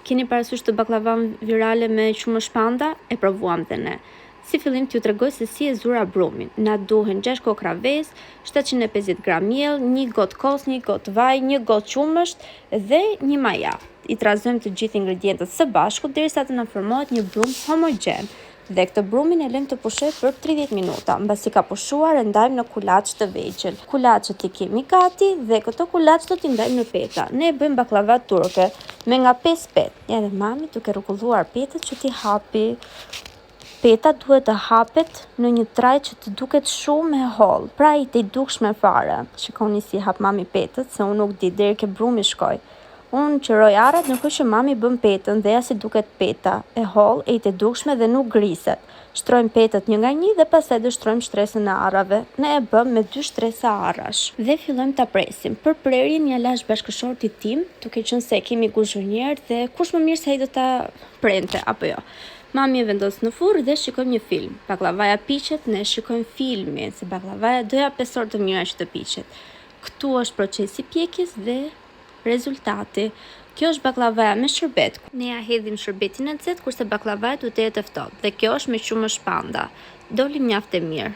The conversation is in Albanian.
Keni parasysh të baklavan virale me qumë shpanda? E provuam dhe ne. Si fillim t'ju tregoj se si e zura brumin. Na duhen 6 kokra vezë, 750 gram miell, 1 got kos, 1 got vaj, 1 got qumësht dhe 1 maja. I trazojmë të gjithë ingredientët së bashku derisa të na formohet një brum homogjen. Dhe këtë brumin e lëmë të pushoj për 30 minuta. Mbasi ka pushuar, e ndajmë në kulaç të vegjël. Kulaçet i kemi gati dhe këto kulaç do t'i ndajmë në peta. Ne e bëjmë baklava turke me nga 5 petë. Edhe mami duke rregulluar petët që t'i hapi. Peta duhet të hapet në një traj që të duket shumë e hollë, pra i të dukshme fare. Shikoni si hap mami petët, se unë nuk di deri ke brumi shkoj. Unë qëroj arat në kështë që mami bën petën dhe ja si duket peta, e hollë, e i të dukshme dhe nuk griset. Shtrojmë petët një nga një dhe pastaj do shtrojmë shtresën e arrave. Ne e bëm me 2 shtresa arrash. Dhe fillojmë ta presim. Për prerjen ja lash bashkëshortit tim, duke qenë se kemi guzhonjer dhe kush më mirë se ai do ta prente apo jo. Mami e vendos në furrë dhe shikojmë një film. Baklavaja piqet, ne shikojmë filmin, se baklavaja doja 5 orë të mira që të piqet. Këtu është procesi pjekjes dhe rezultati. Kjo është baklavaja me shërbet. Ne ja hedhim shërbetin e nxehtë kurse baklavaja duhet të jetë e ftohtë. Dhe kjo është me qumë shpanda. Doli mjaft e mirë.